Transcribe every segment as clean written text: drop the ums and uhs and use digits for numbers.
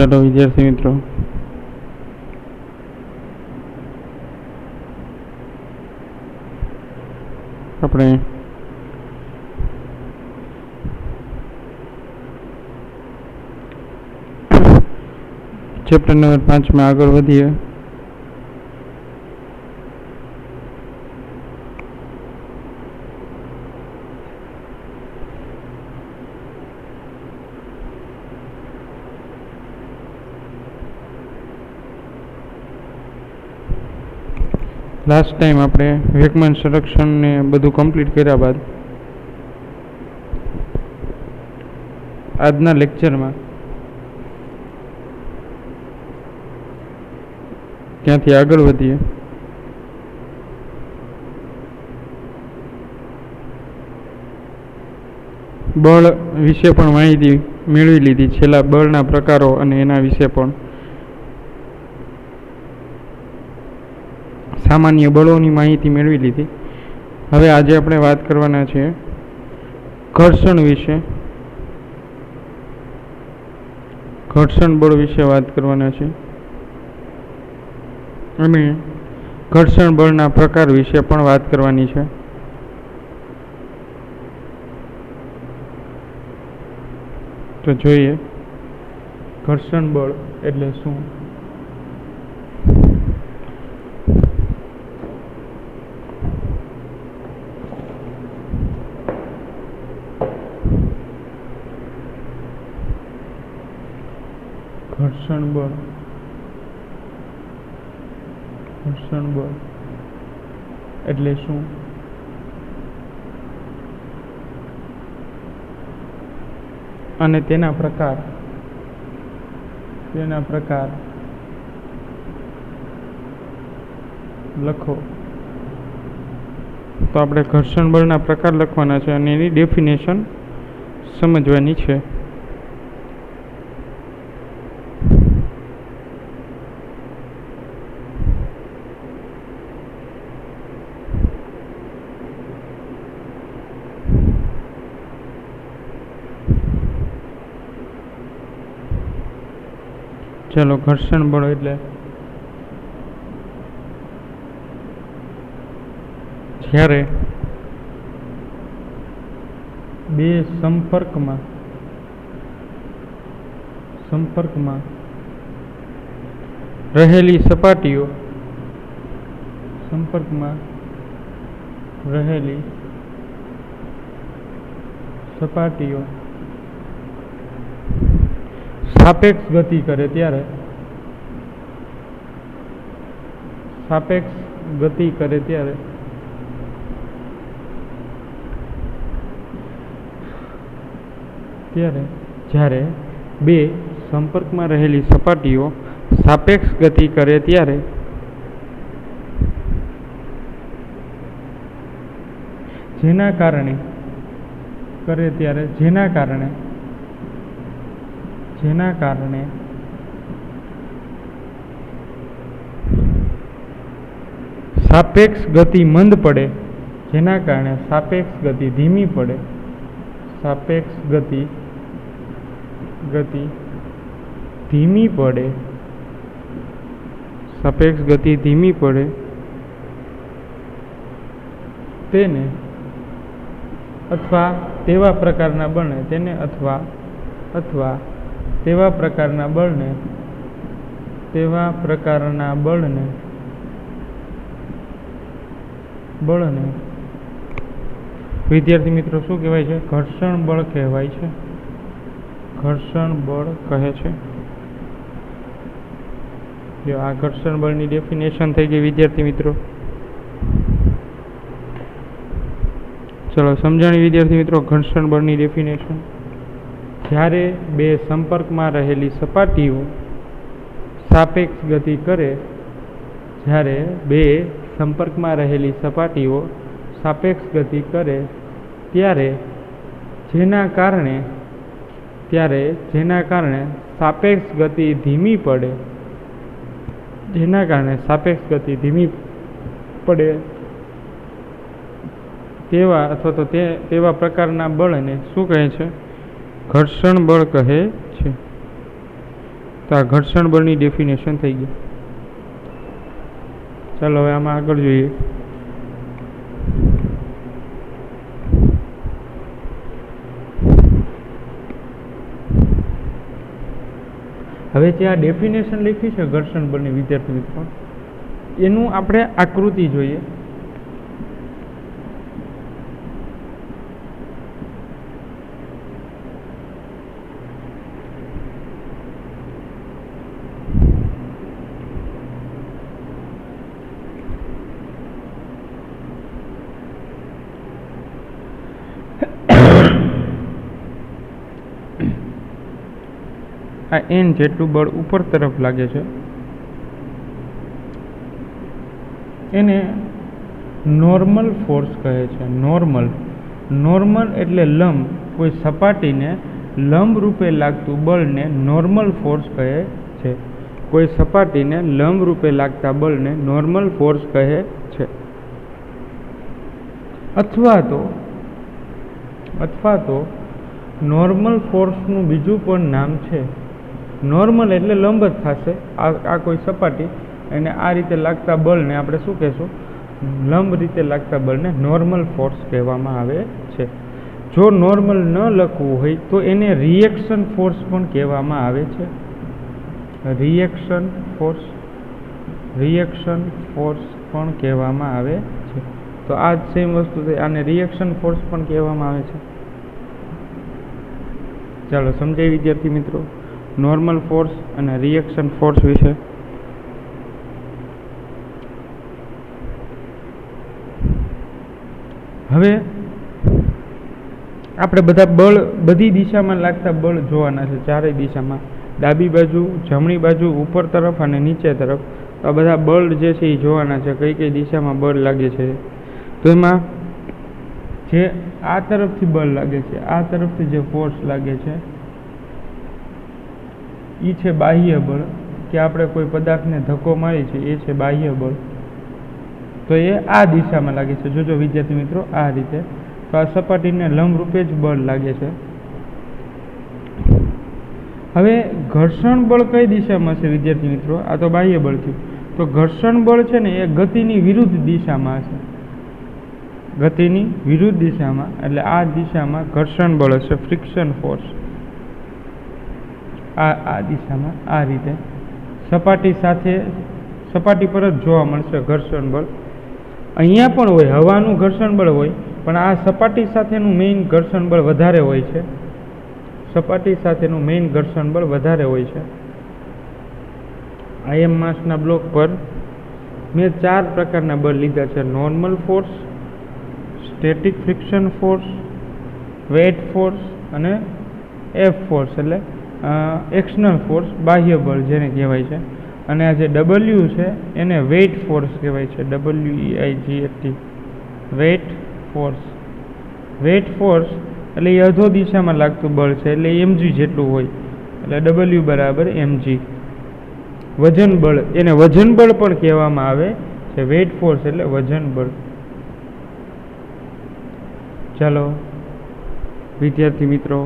ચાલો વિદ્યાર્થી મિત્રો આપણે ચેપ્ટર નંબર 5 માં આગળ વધીએ. લાસ્ટ ટાઈમ આપણે વેગમાન સંરક્ષણ ને બધું કમ્પ્લીટ કર્યા બાદ આજના લેક્ચરમાં ત્યાંથી આગળ વધીએ. બળ વિશે પણ માહિતી મેળવી લીધી. છેલ્લા બળના પ્રકારો અને એના વિશે પણ સામાન્ય બળોની માહિતી મેળવી લીધી. હવે આજે આપણે વાત કરવાના છે ઘર્ષણ વિશે. ઘર્ષણ બળ વિશે વાત કરવાના છે અને ઘર્ષણ બળના પ્રકાર વિશે પણ વાત કરવાની છે. તો જોઈએ ઘર્ષણ બળ એટલે શું. ઘર્ષણ બળ એટલે શું? અને તેના પ્રકાર લખો. તો આપણે ઘર્ષણ બળના પ્રકાર લખવાના છે અને એની ડેફિનેશન સમજવાની છે. ચાલો, ઘર્ષણ બળ એટલે જ્યારે બે સંપર્કમાં રહેલી સપાટીઓ સાપેક્ષ ગતિ કરે ત્યારે જ્યારે બે સંપર્કમાં રહેલી સપાટીઓ સાપેક્ષ ગતિ કરે ત્યારે જેના કારણે સાપેક્ષ ગતિ મંદ પડે, જેના કારણે સાપેક્ષ ગતિ ધીમી પડે, તેને અથવા તેવા પ્રકારના બળને વિદ્યાર્થી મિત્રો શું કહેવાય છે? ઘર્ષણ બળ કહેવાય છે. ઘર્ષણ બળ કહે છે. જો આ ઘર્ષણ બળની ડેફિનેશન થઈ ગઈ વિદ્યાર્થી મિત્રો. ચલો સમજાણી વિદ્યાર્થી મિત્રો ઘર્ષણ બળની ડેફિનેશન. જ્યારે બે સંપર્કમાં રહેલી સપાટીઓ સાપેક્ષ ગતિ કરે ત્યારે જેના કારણે સાપેક્ષ ગતિ ધીમી પડે તેવા પ્રકારના બળને શું કહે છે? ઘર્ષણ બળ કહે છે. તો તો આ ઘર્ષણ બળની ડેફિનેશન થઈ ગઈ. ચાલો હવે આમાં આગળ જોઈએ. હવે જે આ ડેફિનેશન લખી છે ઘર્ષણ બળની, વિદ્યાર્થી મિત્રો, એનું આપણે આકૃતિ જોઈએ. આ n જેટલું બળ ઉપર તરફ લાગે છે એને નોર્મલ ફોર્સ કહે છે. નોર્મલ એટલે લંબ, કોઈ સપાટીને લંબ રૂપે લાગતું બળને નોર્મલ ફોર્સ કહે છે. કોઈ સપાટીને લંબ રૂપે લાગતા બળને નોર્મલ ફોર્સ કહે છે. અથવા તો નોર્મલ ફોર્સનું બીજું પણ નામ છે. નોર્મલ એટલે લંબ જ થશે. આ કોઈ સપાટી અને આ રીતે લાગતા બળને આપણે શું કહેશું? લંબ રીતે લાગતા બળને નોર્મલ ફોર્સ કહેવામાં આવે છે. જો નોર્મલ ન લખવું હોય તો એને રિએક્શન ફોર્સ પણ કહેવામાં આવે છે. રિએક્શન ફોર્સ પણ કહેવામાં આવે છે. તો આ જ સેમ વસ્તુ છે, આને રિએક્શન ફોર્સ પણ કહેવામાં આવે છે. ચાલો સમજાય વિદ્યાર્થી મિત્રો નોર્મલ ફોર્સ અને રિએક્શન ફોર્સ વિશે. હવે આપણે બધા બળ બધી દિશામાં લાગતા બળ જોવાના છે, ચારેય દિશામાં, ડાબી બાજુ, જમણી બાજુ, ઉપર તરફ અને નીચે તરફ. તો આ બધા બળ જે છે એ જોવાના છે, કઈ કઈ દિશામાં બળ લાગે છે. તો એમાં જે આ તરફથી બળ લાગે છે, આ તરફથી જે ફોર્સ લાગે છે એ છે બાહ્ય બળ, કે આપણે કોઈ પદાર્થને ધક્કો મારી છે એ છે બાહ્ય બળ. તો એ આ દિશામાં લાગે છે. જોજો વિદ્યાર્થી મિત્રો આ રીતે. તો આ સપાટીને લંબ રૂપે જ બળ લાગે છે. હવે ઘર્ષણ બળ કઈ દિશામાં છે વિદ્યાર્થી મિત્રો? આ તો બાહ્ય બળ થયું. તો ઘર્ષણ બળ છે ને એ ગતિની વિરુદ્ધ દિશામાં છે. ગતિની વિરુદ્ધ દિશામાં, એટલે આ દિશામાં ઘર્ષણ બળ હશે, ફ્રિક્શન ફોર્સ. આ દિશામાં આ રીતે સપાટી પર જ જોવા મળશે ઘર્ષણ બળ. અહીંયા પણ હોય, હવાનું ઘર્ષણ બળ હોય, પણ આ સપાટી સાથેનું મેઇન ઘર્ષણ બળ વધારે હોય છે. સપાટી સાથેનું મેઇન ઘર્ષણ બળ વધારે હોય છે. આઈએમ માસના બ્લોક પર મેં 4 પ્રકારના બળ લીધા છે: normal force, static friction force, weight force અને એફ ફોર્સ, એટલે એક્સટર્નલ ફોર્સ, બાહ્ય બળ જેને કહેવાય છે. અને આ જે ડબલ્યુ છે એને વેઇટ ફોર્સ કહેવાય છે. WEIGHT, weight force. Weight force એટલે એ અધો દિશામાં લાગતું બળ છે, એટલે mg જેટલું હોય, એટલે W બરાબર mg. વજન બળ, એને વજન બળ પણ કહેવામાં આવે છે. વેઇટ ફોર્સ એટલે વજન બળ. ચાલો વિદ્યાર્થી મિત્રો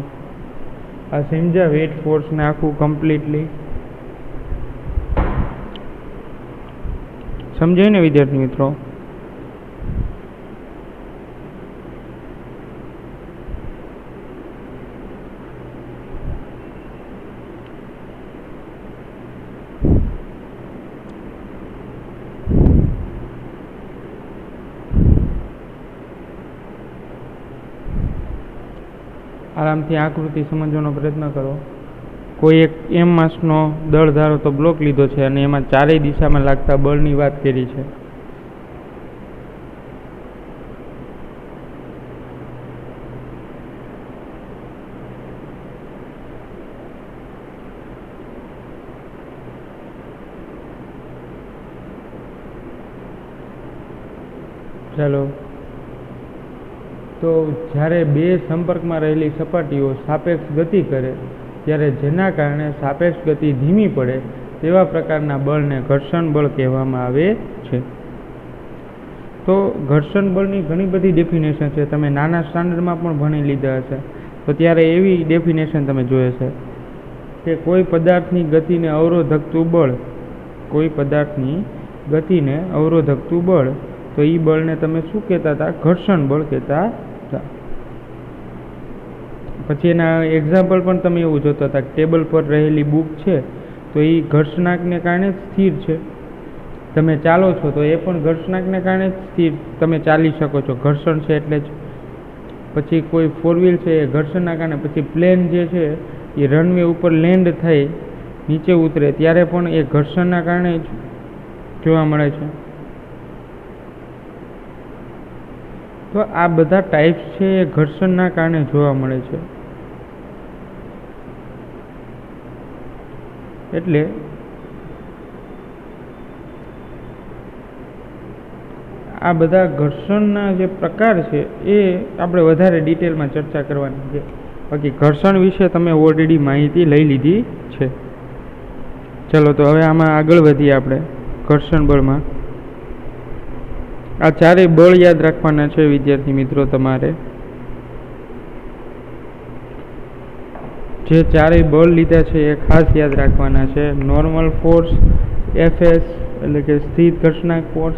આ સમજ્યા વેઇટ ફોર્સને આખું કમ્પ્લીટલી સમજાય ને વિદ્યાર્થી મિત્રો? આરામથી આકૃતિ સમજવાનો પ્રયત્ન કરો. કોઈ એક એમ માસનો દળ ધારો તો બ્લોક લીધો છે અને એમાં ચારેય દિશામાં લાગતા બળની વાત કરી છે. ચાલો, તો જ્યારે બે સંપર્કમાં રહેલી સપાટીઓ સાપેક્ષ ગતિ કરે ત્યારે જેના કારણે સાપેક્ષ ગતિ ધીમી પડે તેવા પ્રકારના બળને ઘર્ષણ બળ કહેવામાં આવે છે. તો ઘર્ષણ બળની ઘણી બધી ડેફિનેશન છે. તમે નાના સ્ટાન્ડર્ડમાં પણ ભણી લીધા હશે, તો ત્યારે એવી ડેફિનેશન તમે જોઈ હશે. કે કોઈ પદાર્થની ગતિને અવરોધકતું બળ, કોઈ પદાર્થની ગતિને અવરોધકતું બળ, તો એ બળને તમે શું કહેતા હતા? ઘર્ષણ બળ કહેતા હતા. પછી એના એક્ઝામ્પલ પણ તમે એવું જોતા હતા, ટેબલ પર રહેલી બુક છે તો એ ઘર્ષણાંકને કારણે સ્થિર છે. તમે ચાલો છો તો એ પણ ઘર્ષણાંકને કારણે સ્થિર, તમે ચાલી શકો છો, ઘર્ષણ છે એટલે જ. પછી કોઈ ફોર વ્હીલ છે એ ઘર્ષણના કારણે, પછી પ્લેન જે છે એ રનવે ઉપર લેન્ડ થઈ નીચે ઉતરે ત્યારે પણ એ ઘર્ષણના કારણે જ જોવા મળે છે. તો આ બધા ટાઈપ્સ છે એ ઘર્ષણના કારણે જોવા મળે છે. એટલે આ બધા ઘર્ષણના જે પ્રકાર છે એ આપણે વધારે ડિટેલમાં ચર્ચા કરવાની છે. બાકી ઘર્ષણ વિશે તમે ઓલરેડી માહિતી લઈ લીધી છે. ચલો તો હવે આમાં આગળ વધીએ આપણે ઘર્ષણ બળમાં. આ ચારેય બળ યાદ રાખવાના છે વિદ્યાર્થી મિત્રો તમારે. જે ચારેય બળ લીધા છે એ ખાસ યાદ રાખવાના છે. નોર્મલ ફોર્સ, એફએસ એટલે કે સ્થિર ઘર્ષણાંક ફોર્સ,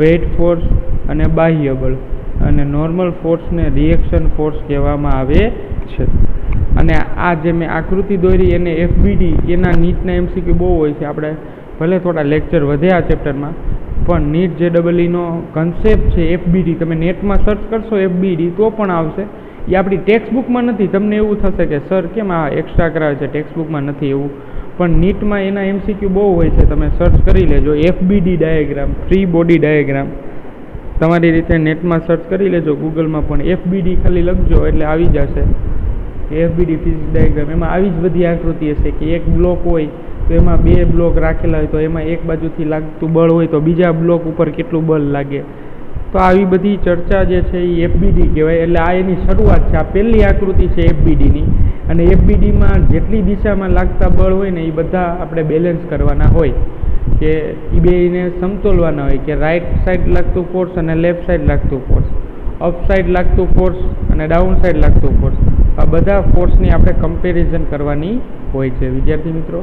વેઇટ ફોર્સ અને બાહ્ય બળ. અને નોર્મલ ફોર્સને રિએક્શન ફોર્સ કહેવામાં આવે છે. અને આ જે મેં આકૃતિ દોરી એને એફબીડી, એના નીટના એમસીક્યુ બહુ હોય છે. આપણે ભલે થોડા લેક્ચર વધે આ ચેપ્ટરમાં, પણ નીટ JEE નો કન્સેપ્ટ છે એફબીડી. તમે નેટમાં સર્ચ કરશો એફબીડી તો પણ આવશે. એ આપણી ટેક્સ્ટબુકમાં નથી. તમને એવું થશે કે સર કેમ આ એક્સ્ટ્રા કરાવે છે, ટેક્સ્ટબુકમાં નથી એવું. પણ નીટમાં એના એમસીક્યુ બહુ હોય છે, તમે સર્ચ કરી લેજો. FBD diagram, free body diagram, તમારી રીતે નેટમાં સર્ચ કરી લેજો. ગૂગલમાં પણ એફબીડી ખાલી લખજો એટલે આવી જશે. એફબીડી ફિઝિક્સ ડાયાગ્રામ, એમાં આવી જ બધી આકૃતિ હશે કે એક બ્લોક હોય તો એમાં બે બ્લોક રાખેલા હોય તો એમાં એક બાજુથી લાગતું બળ હોય તો બીજા બ્લોક ઉપર કેટલું બળ લાગે. તો આવી બધી ચર્ચા જે છે એ એફબીડી કહેવાય. એટલે આ એની શરૂઆત છે. આ પહેલી આકૃતિ છે એફબીડીની. અને એફબીડીમાં જેટલી દિશામાં લાગતા બળ હોય ને એ બધા આપણે બેલેન્સ કરવાના હોય, કે એ બેને સમતોલવાના હોય, કે રાઈટ સાઈડ લાગતું ફોર્સ અને લેફ્ટ સાઈડ લાગતું ફોર્સ, અપ સાઈડ લાગતું ફોર્સ અને ડાઉન સાઈડ લાગતું ફોર્સ. આ બધા ફોર્સની આપણે કમ્પેરિઝન કરવાની હોય છે વિદ્યાર્થી મિત્રો.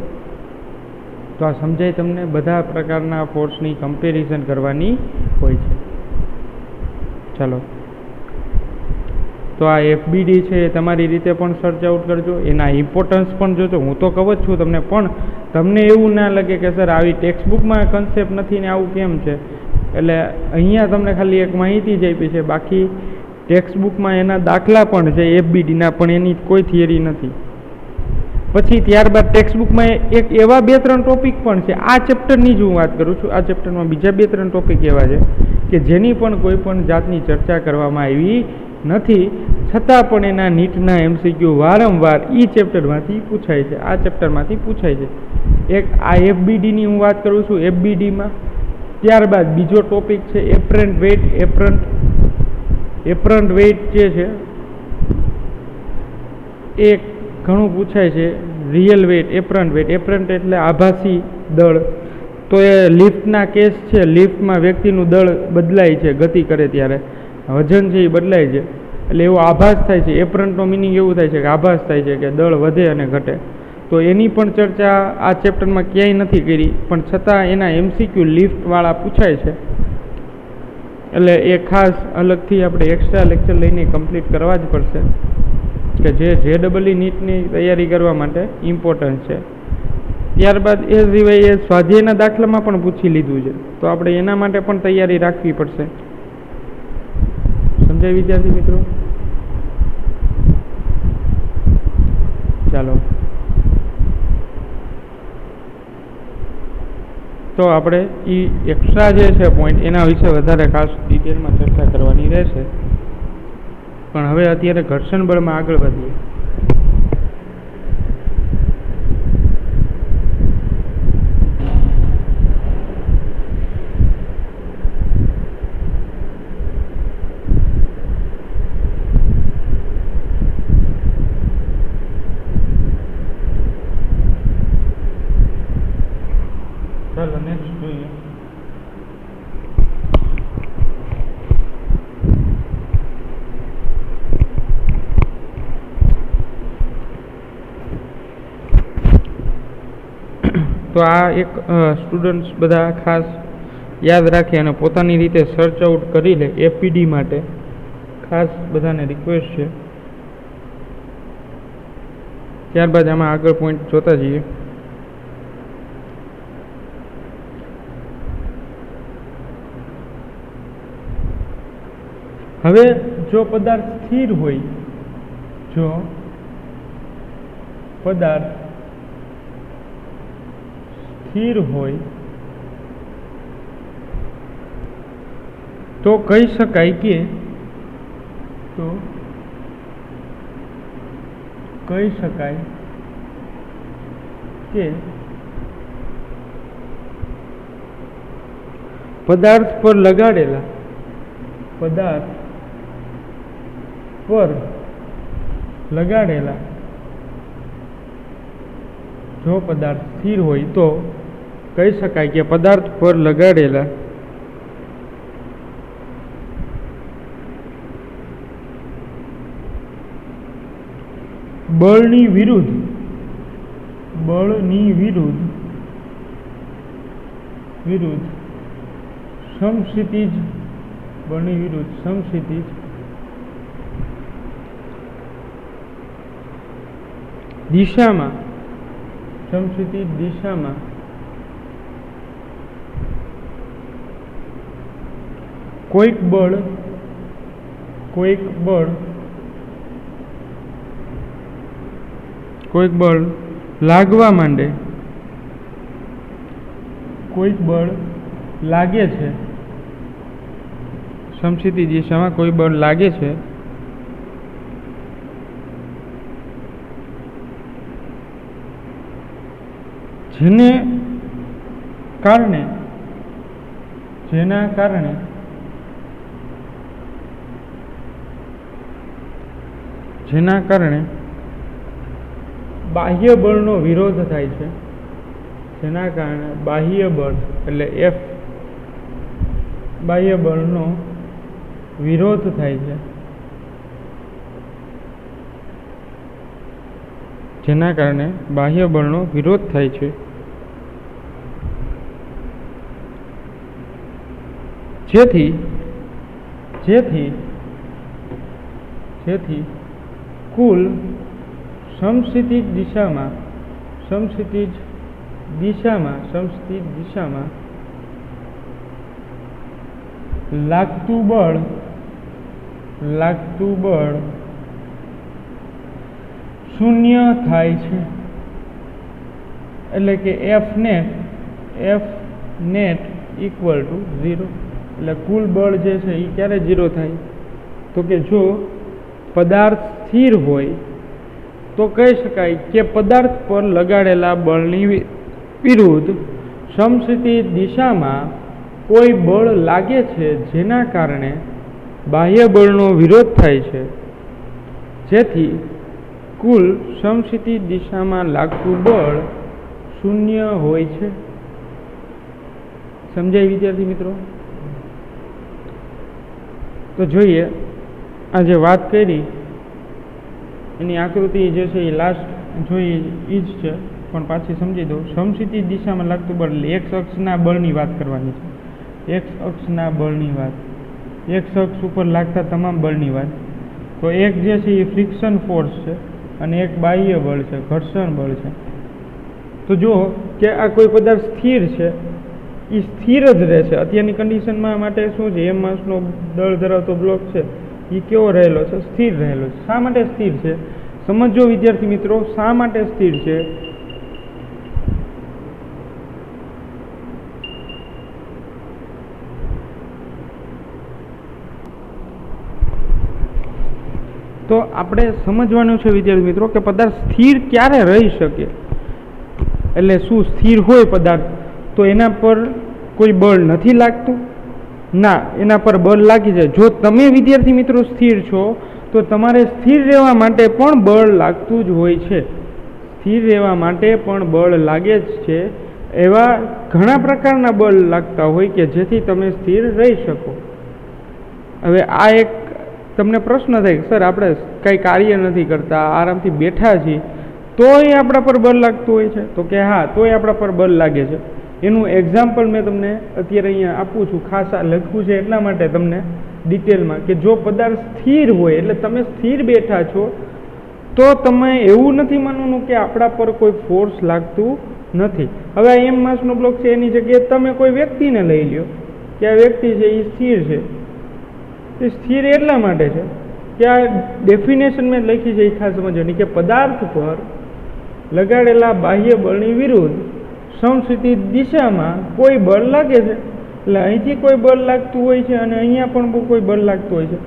તો આ સમજાય તમને? બધા પ્રકારના ફોર્સની કમ્પેરિઝન કરવાની હોય છે. ચાલો, તો આ એફબીડી છે એ તમારી રીતે પણ સર્ચ આઉટ કરજો. એના ઇમ્પોર્ટન્સ પણ જોજો. હું તો કહું જ છું તમને, પણ તમને એવું ના લાગે કે સર આવી ટેક્સ્ટબુકમાં કન્સેપ્ટ નથી ને આવું કેમ છે. એટલે અહીંયા તમને ખાલી એક માહિતી જ આપી છે. બાકી ટેક્સ્ટબુકમાં એના દાખલા પણ છે એફબીડીના, પણ એની કોઈ થિયરી નથી. પછી ત્યારબાદ ટેક્સ્ટબુકમાં એક એવા 2-3 ટોપિક પણ છે. આ ચેપ્ટરની જ હું વાત કરું છું. આ ચેપ્ટરમાં બીજા 2-3 ટોપિક એવા છે કે જેની પણ કોઈ પણ જાતની ચર્ચા કરવામાં આવી નથી, છતાં પણ એના નીટના એમસીક્યુ વારંવાર ઈ ચેપ્ટરમાંથી પૂછાય છે, આ ચેપ્ટરમાંથી પૂછાય છે. એક આ એફબીડીની હું વાત કરું છું, એફબીડીમાં. ત્યારબાદ બીજો ટોપિક છે એપરન્ટ વેઇટ. એપરન્ટ વેઇટ જે છે એ ઘણું પૂછાય છે. Real weight, apparent weight. Apparent એટલે આભાસી દળ. તો એ લિફ્ટના કેસ છે. લિફ્ટમાં વ્યક્તિનું દળ બદલાય છે ગતિ કરે ત્યારે, વજન છે એ બદલાય છે, એટલે એવો આભાસ થાય છે. એપરન્ટનો મિનિંગ એવું થાય છે કે આભાસ થાય છે કે દળ વધે અને ઘટે. તો એની પણ ચર્ચા આ ચેપ્ટરમાં ક્યાંય નથી કરી, પણ છતાં એના એમસીક્યુ લિફ્ટવાળા પૂછાય છે. એટલે એ ખાસ અલગથી આપણે એક્સ્ટ્રા લેક્ચર લઈને કમ્પ્લીટ કરવા જ પડશે, કે જે JEE નીટની તૈયારી કરવા માટે ઇમ્પોર્ટન્ટ છે. ત્યારબાદ એ સિવાય એ સ્વાધ્યાયના દાખલામાં પણ પૂછી લીધું છે, તો આપણે એના માટે પણ તૈયારી રાખવી પડશે. સમજાય વિદ્યાર્થી મિત્રો? ચાલો, તો આપણે એ એક્સ્ટ્રા જે છે પોઈન્ટ એના વિશે વધારે ખાસ ડિટેલમાં ચર્ચા કરવાની રહેશે. પણ હવે અત્યારે ઘર્ષણ બળમાં આગળ વધીએ. ચાલો નેક્સ્ટ જોઈએ. તો આ એક સ્ટુડન્ટ્સ બધા ખાસ યાદ રાખે અને પોતાની રીતે સર્ચ આઉટ કરી લે એપીડી માટે ખાસ બધાને રિક્વેસ્ટ છે. ત્યારબાદ આમાં આગળ પોઈન્ટ જોતા જઈએ. હવે જો પદાર્થ સ્થિર હોય, જો પદાર્થ સ્થિર હોય તો કહી શકાય કે પદાર્થ પર લગાડેલા જો પદાર્થ સ્થિર હોય તો કહી શકાય કે પદાર્થ પર લગાડેલા બળની વિરુદ્ધ સમસ્થિતિજ દિશામાં કોઈક બળ લાગવા માંડે, કોઈક બળ લાગે છે, સમસ્થિતિ દિશામાં કોઈ બળ લાગે છે, જેના કારણે બાહ્ય બળનો વિરોધ થાય છે, જેના કારણે બાહ્ય બળ એટલે F બાહ્ય બળનો વિરોધ થાય છે, જેના કારણે બાહ્ય બળનો વિરોધ થાય છે. જેથી કુલ સમસ્થિતિજ દિશામાં લાગતું બળ શૂન્ય થાય છે. એટલે કે F net equal to 0. એટલે કુલ બળ જે છે એ ક્યારે 0 થાય? તો કે જો પદાર્થ સ્થિર હોય તો કહી શકાય કે પદાર્થ પર લગાડેલા બળની વિરુદ્ધ સમસ્થિતિ દિશામાં કોઈ બળ લાગે છે, જેના કારણે બાહ્ય બળનો વિરોધ થાય છે, જેથી કુલ સમસ્થિતિ દિશામાં લાગતું બળ શૂન્ય હોય છે. સમજાય વિદ્યાર્થી મિત્રો? તો જોઈએ આ જે વાત કરી એની આકૃતિ જે છે એ લાસ્ટ જોઈએ એ જ છે, પણ પાછી સમજી દો. સમસ્થિતિ દિશામાં લાગતું બળ એટલે એક્સ અક્ષના બળની વાત કરવાની છે. એક્સ અક્ષના બળની વાત, એક્સ અક્ષ ઉપર લાગતા તમામ બળની વાત. તો એક જે છે એ ફ્રિક્શન ફોર્સ છે અને એક બાહ્ય બળ છે, ઘર્ષણ બળ છે. તો જો કે આ કોઈ પદાર્થ સ્થિર છે, એ સ્થિર જ રહેશે. અત્યારની કન્ડિશનમાં માટે શું છે, એમ માસનો દળ ધરાવતો બ્લોક છે એ કેવો રહેલો છે? સ્થિર રહેલો છે. શા માટે સ્થિર છે સમજો વિદ્યાર્થી મિત્રો, શા માટે સ્થિર છે? તો આપણે સમજવાનું છે વિદ્યાર્થી મિત્રો કે પદાર્થ સ્થિર ક્યારે રહી શકે. એટલે શું સ્થિર હોય પદાર્થ તો એના પર કોઈ બળ નથી લાગતું? ના, એના પર બળ લાગી જાય. જો તમે વિદ્યાર્થી મિત્રો સ્થિર છો તો તમારે સ્થિર રહેવા માટે પણ બળ લાગતું જ હોય છે. સ્થિર રહેવા માટે પણ બળ લાગે જ છે. એવા ઘણા પ્રકારના બળ લાગતા હોય કે જેથી તમે સ્થિર રહી શકો. હવે આ એક તમને પ્રશ્ન થાય કે સર આપણે કંઈ કાર્ય નથી કરતા, આરામથી બેઠા છીએ, તોય આપણા પર બળ લાગતું હોય છે? તો કે હા, તોય આપણા પર બળ લાગે છે. એનું એક્ઝામ્પલ મેં તમને અત્યારે અહીંયા આપું છું, ખાસ આ લખ્યું છે એટલા માટે તમને ડિટેલમાં, કે જો પદાર્થ સ્થિર હોય એટલે તમે સ્થિર બેઠા છો તો તમે એવું નથી માનવાનું કે આપણા પર કોઈ ફોર્સ લાગતું નથી. હવે આ એમ માસનો બ્લોક છે, એની જગ્યાએ તમે કોઈ વ્યક્તિને લઈ લ્યો કે આ વ્યક્તિ છે એ સ્થિર છે. એ સ્થિર એટલા માટે છે કે આ ડેફિનેશન મેં લખી છે એ ખાસ સમજવાની, કે પદાર્થ પર લગાડેલા બાહ્ય બળની વિરુદ્ધ સમસ્થિતિ દિશામાં કોઈ બળ લાગે છે. એટલે અહીંથી કોઈ બળ લાગતું હોય છે અને અહીંયા પણ કોઈ બળ લાગતું હોય છે,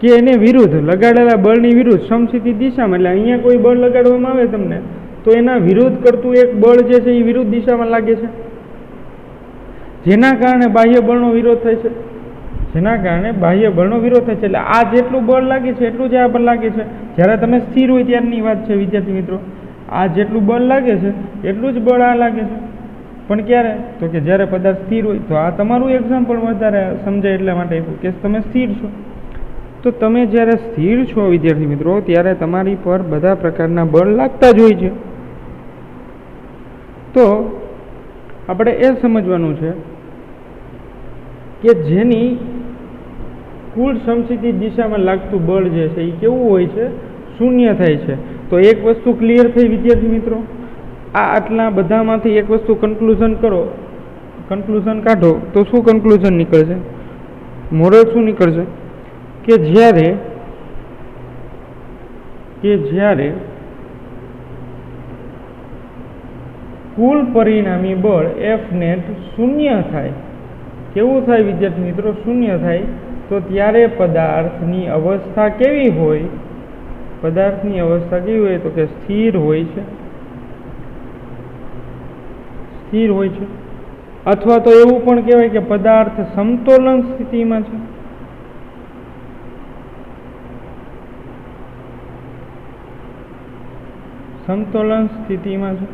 કે એને વિરુદ્ધ લગાડેલા બળની વિરુદ્ધ સમસ્થિતિ દિશામાં, એટલે અહીંયા કોઈ બળ લગાડવામાં આવે તમને તો એના વિરુદ્ધ કરતું એક બળ જે છે એ વિરુદ્ધ દિશામાં લાગે છે, જેના કારણે બાહ્ય બળનો વિરોધ થાય છે. જેના કારણે બાહ્ય બળનો વિરોધ થાય છે. એટલે આ જેટલું બળ લાગે છે એટલું જ આ બળ લાગે છે. જ્યારે તમે સ્થિર હોય ત્યારની વાત છે વિદ્યાર્થી મિત્રો. આ જેટલું બળ લાગે છે એટલું જ બળ આ લાગે છે. પણ ક્યારે? તો કે જ્યારે પદાર્થ સ્થિર હોય. તો આ તમારું એક્ઝામ્પલ વધારે સમજાય એટલા માટે આપ્યું કે તમે સ્થિર છો. તો તમે જ્યારે સ્થિર છો વિદ્યાર્થી મિત્રો, ત્યારે તમારી પર બધા પ્રકારના બળ લાગતા જ હોય છે. તો આપણે એ સમજવાનું છે કે જેની કુલ સમસ્થિતિ દિશામાં લાગતું બળ જે છે એ કેવું હોય છે? શૂન્ય થાય છે. તો એક વસ્તુ ક્લિયર થઈ વિદ્યાર્થી મિત્રો. આ આટલા બધામાંથી એક વસ્તુ કન્ક્લુઝન કરો, કન્ક્લુઝન કાઢો તો શું કન્ક્લુઝન નીકળશે? મોરલ શું નીકળશે? કે જ્યારે કુલ પરિણામી બળ F નેટ શૂન્ય થાય, કેવું થાય વિદ્યાર્થી મિત્રો? શૂન્ય થાય. તો ત્યારે પદાર્થની અવસ્થા કેવી હોય? પદાર્થની અવસ્થા કેવી હોય? તો કે સ્થિર હોય છે. સ્થિર હોય છે. અથવા તો એવું પણ કહેવાય કે પદાર્થ સમતોલન સ્થિતિમાં છે. સમતોલન સ્થિતિમાં છે.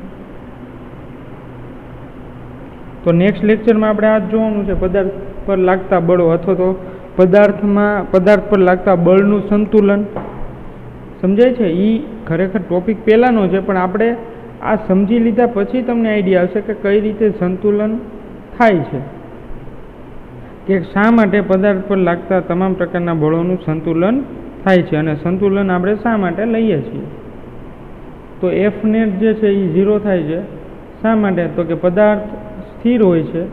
તો નેક્સ્ટ લેક્ચરમાં આપણે આ જ જોવાનું છે, પદાર્થ પર લાગતા બળો અથવા તો પદાર્થ પર લાગતા બળનું સંતુલન. સમજાય છે? એ ખરેખર ટોપિક પહેલાંનો છે, પણ આપણે આ સમજી લીધા પછી તમને આઈડિયા આવશે કે કઈ રીતે સંતુલન થાય છે, કે શા માટે પદાર્થ પર લાગતા તમામ પ્રકારના બળોનું સંતુલન થાય છે અને સંતુલન આપણે શા માટે લઈએ છીએ. તો એફ નેટ જે છે એ 0 થાય છે. શા માટે? તો કે પદાર્થ સ્થિર હોય છે,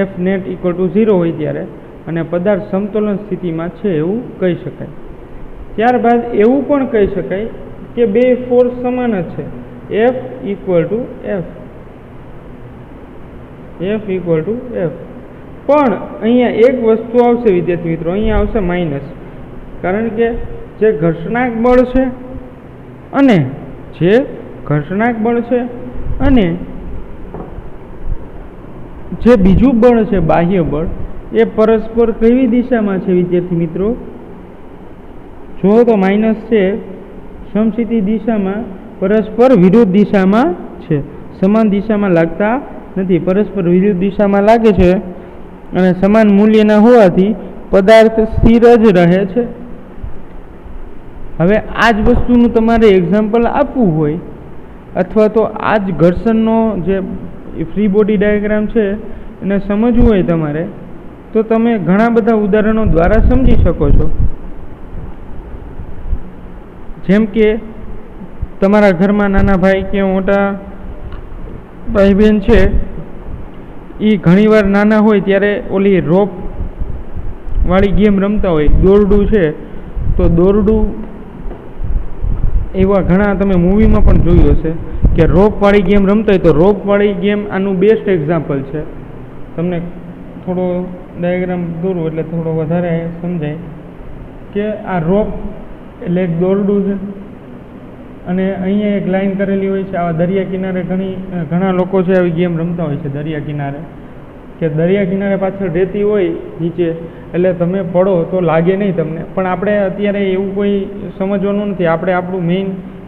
એફ નેટ ઇક્વલ ટુ 0 હોય ત્યારે, અને પદાર્થ સમતોલન સ્થિતિમાં છે એવું કહી શકાય. ત્યારબાદ એવું પણ કહી શકાય કે બે ફોર્સ સમાન જ છે, એફ ઇક્વલ ટુ એફ. પણ અહીંયા એક વસ્તુ આવશે વિદ્યાર્થી મિત્રો, અહીંયા આવશે માઇનસ. કારણ કે જે ઘર્ષણાંક બળ છે અને જે બીજું બળ છે બાહ્ય બળ, એ પરસ્પર કેવી દિશામાં છે વિદ્યાર્થી મિત્રો? જો તો માઇનસ છે, સમસ્થિતિ દિશામાં પરસ્પર વિરુદ્ધ દિશામાં છે. સમાન દિશામાં લાગતા નથી, પરસ્પર વિરુદ્ધ દિશામાં લાગે છે અને સમાન મૂલ્યના હોવાથી પદાર્થ સ્થિર જ રહે છે. હવે આ જ વસ્તુનું તમારે એક્ઝામ્પલ આપવું હોય અથવા તો આ જ ઘર્ષણનો જે ફ્રી બોડી ડાયાગ્રામ છે એને સમજવું હોય તમારે, તો તમે ઘણા બધા ઉદાહરણો દ્વારા સમજી શકો છો. જેમ કે તમારા ઘરમાં નાના ભાઈ કે મોટા ભાઈ બહેન છે, એ ઘણીવાર નાના હોય ત્યારે ઓલી રોપ વાળી ગેમ રમતા હોય, દોરડું છે તો દોરડું, એવા ઘણા તમે મૂવીમાં પણ જોયું હશે કે રોપવાળી ગેમ રમતા હોય. તો રોપવાળી ગેમ આનું બેસ્ટ એક્ઝામ્પલ છે. તમને થોડો ડાયાગ્રામ દોરું એટલે થોડો વધારે સમજાય કે આ રોપ એટલે એક દોરડું છે અને અહીંયા એક લાઈન કરેલી હોય છે. આવા દરિયા કિનારે ઘણા લોકો છે આવી ગેમ રમતા હોય છે દરિયા કિનારે, કે દરિયા કિનારે પાછળ રેતી હોય નીચે, એટલે તમે પડો તો લાગે નહીં તમને. પણ આપણે અત્યારે એવું કોઈ સમજવાનું નથી. આપણે આપણું મેઇન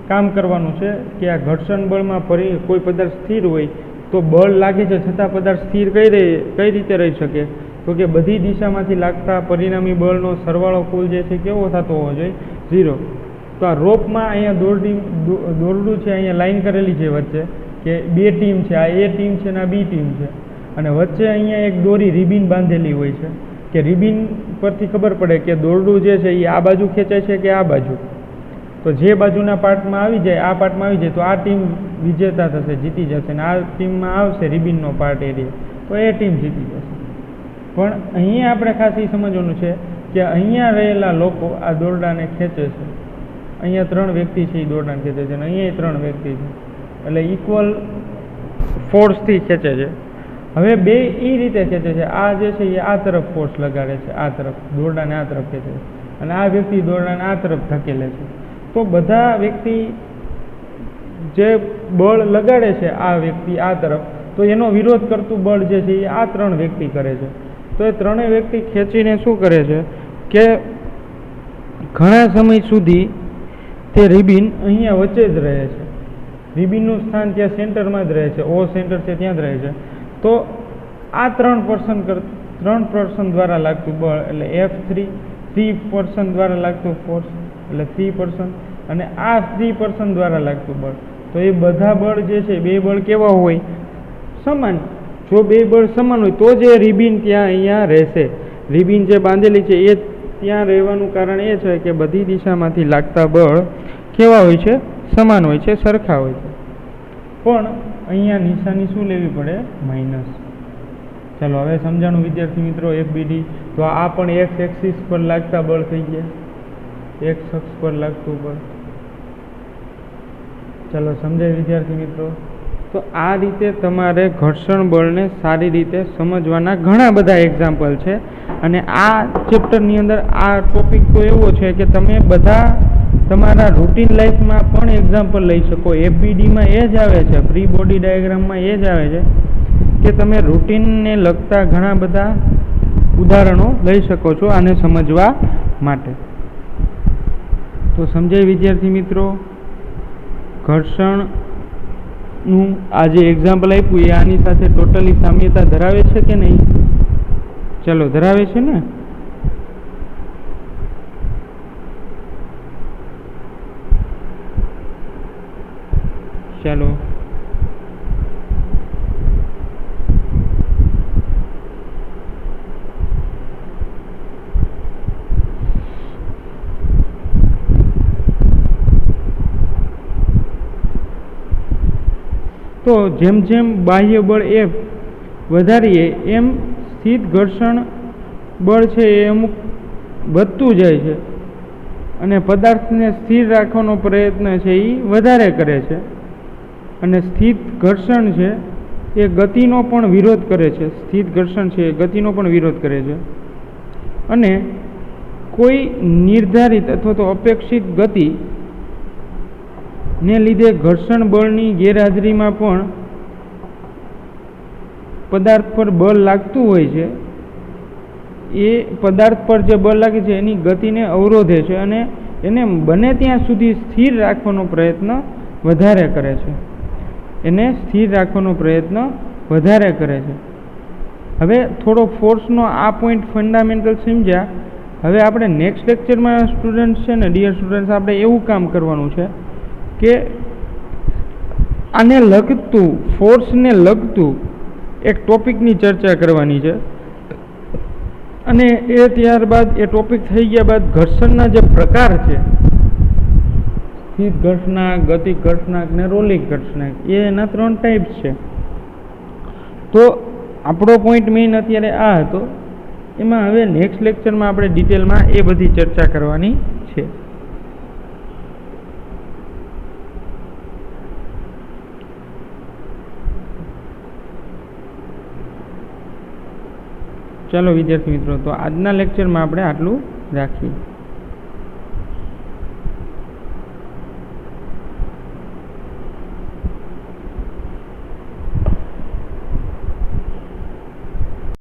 કામ કરવાનું છે કે આ ઘર્ષણ બળમાં કોઈ પદાર્થ સ્થિર હોય તો બળ લાગે છે છતાં પદાર્થ સ્થિર કઈ રીતે રહી શકે? તો કે બધી દિશામાંથી લાગતા પરિણામી બળનો સરવાળો કુલ જે છે કેવો થતો હોવો જોઈએ? 0. તો આ રોપમાં અહીંયા દોરડું છે, અહીંયા લાઈન કરેલી છે વચ્ચે કે બે ટીમ છે, આ એ ટીમ છે અને આ બી ટીમ છે, અને વચ્ચે અહીંયા એક દોરી રિબિન બાંધેલી હોય છે કે રિબિન પરથી ખબર પડે કે દોરડું જે છે એ આ બાજુ ખેંચાય છે કે આ બાજુ. તો જે બાજુના પાર્ટમાં આવી જાય, આ પાર્ટમાં આવી જાય તો આ ટીમ વિજેતા થશે, જીતી જશે, અને આ ટીમમાં આવશે રિબિનનો પાર્ટ એરિયા તો એ ટીમ જીતી જશે. પણ અહીંયા આપણે ખાસ એ સમજવાનું છે કે અહીંયા રહેલા લોકો આ દોરડાને ખેંચે છે. અહીંયા 3 વ્યક્તિ છે એ દોરડાને ખેંચે છે અને અહીંયા 3 વ્યક્તિ છે, એટલે ઇક્વલ ફોર્સથી ખેંચે છે. હવે બે એ રીતે ખેંચે છે, આ જે છે એ આ તરફ ફોર્સ લગાડે છે, આ તરફ દોરડાને આ તરફ ખેંચે છે, અને આ વ્યક્તિ દોરડાને આ તરફ ધકેલે છે. તો બધા વ્યક્તિ જે બળ લગાડે છે આ વ્યક્તિ આ તરફ, તો એનો વિરોધ કરતું બળ જે છે એ આ 3 વ્યક્તિ કરે છે. તો એ 3 વ્યક્તિ ખેંચીને શું કરે છે કે ઘણા સમય સુધી તે રિબિન અહીંયા વચ્ચે જ રહે છે. રિબિનનું સ્થાન ત્યાં સેન્ટરમાં જ રહે છે, ઓ સેન્ટર છે ત્યાં જ રહે છે. તો આ 3 પર્સન દ્વારા લાગતું બળ એટલે F3, 3 પર્સન દ્વારા લાગતું ફોર્સ એટલે 3 પર્સન, અને આ 3 પર્સન દ્વારા લાગતું બળ. તો એ બધા બળ જે છે, બે બળ કેવા હોય? સમાન. જો બે બળ સમાન હોય તો જ એ રિબિન ત્યાં અહીંયા રહેશે. રિબિન જે બાંધેલી છે એ ત્યાં રહેવાનું કારણ એ છે કે બધી દિશામાંથી લાગતા બળ કેવા હોય છે? સમાન હોય છે, સરખા હોય છે. પણ અહીંયા નિશાની શું લેવી પડે? માઇનસ. ચાલો હવે સમજાણું વિદ્યાર્થી મિત્રો FBD. તો આ પણ એક્સ એક્સિસ પર લાગતા બળ થઈ ગયા, એક્સ અક્ષ પર લાગતું બળ. ચાલો સમજાય વિદ્યાર્થી મિત્રો. તો આ રીતે તમારે ઘર્ષણ બળને સારી રીતે સમજવાના ઘણા બધા એક્ઝામ્પલ છે, અને આ ચેપ્ટરની અંદર આ ટોપિક તો એવો છે કે તમે બધા તમારા રૂટીન લાઈફમાં પણ એક્ઝામ્પલ લઈ શકો. FBDમાં એ જ આવે છે, ફ્રી બોડી ડાયાગ્રામમાં એ જ આવે છે કે તમે રૂટીનને લગતા ઘણા બધા ઉદાહરણો લઈ શકો છો આને સમજવા માટે. તો સમજાય વિદ્યાર્થી મિત્રો? ઘર્ષણનું આ જે એક્ઝામ્પલ આપ્યું એ આની સાથે ટોટલી સામ્યતા ધરાવે છે કે નહીં? ચલો ધરાવે છે ને? ચાલો તો જેમ જેમ બાહ્ય બળ F વધારીએ એમ સ્થિત ઘર્ષણ બળ છે એ અમુક વધતું જાય છે, અને પદાર્થને સ્થિર રાખવાનો પ્રયત્ન છે એ વધારે કરે છે. અને સ્થિત ઘર્ષણ છે એ ગતિનો પણ વિરોધ કરે છે. સ્થિત ઘર્ષણ છે એ ગતિનો પણ વિરોધ કરે છે, અને કોઈ નિર્ધારિત અથવા તો અપેક્ષિત ગતિ ને લીધે ઘર્ષણ બળની ગેરહાજરીમાં પણ પદાર્થ પર બળ લાગતું હોય છે. એ પદાર્થ પર જે બળ લાગે છે એની ગતિને અવરોધે છે, અને એને બને ત્યાં સુધી સ્થિર રાખવાનો પ્રયત્ન વધારે કરે છે. એને સ્થિર રાખવાનો પ્રયત્ન વધારે કરે છે. હવે થોડો ફોર્સનો આ પોઈન્ટ ફંડામેન્ટલ સમજ્યા. હવે આપણે નેક્સ્ટ લેક્ચરમાં સ્ટુડન્ટ્સ છે ને, ડિયર સ્ટુડન્ટ્સ, આપણે એવું કામ કરવાનું છે કે આને લગતું, ફોર્સને લગતું એક ટોપિકની ચર્ચા કરવાની છે, અને એ ત્યારબાદ એ ટોપિક થઈ ગયા બાદ ઘર્ષણના જે પ્રકાર છે, સ્થિત ઘર્ષણાંક, ગતિ ઘર્ષણાંક ને રોલિંગ ઘર્ષણાંક, એના 3 ટાઈપ્સ છે. તો આપણો પોઈન્ટ મેઇન અત્યારે આ હતો. એમાં હવે નેક્સ્ટ લેક્ચરમાં આપણે ડિટેલમાં એ બધી ચર્ચા કરવાની છે. ચાલો વિદ્યાર્થી મિત્રો, તો આજના લેક્ચરમાં આપણે આટલું રાખીએ.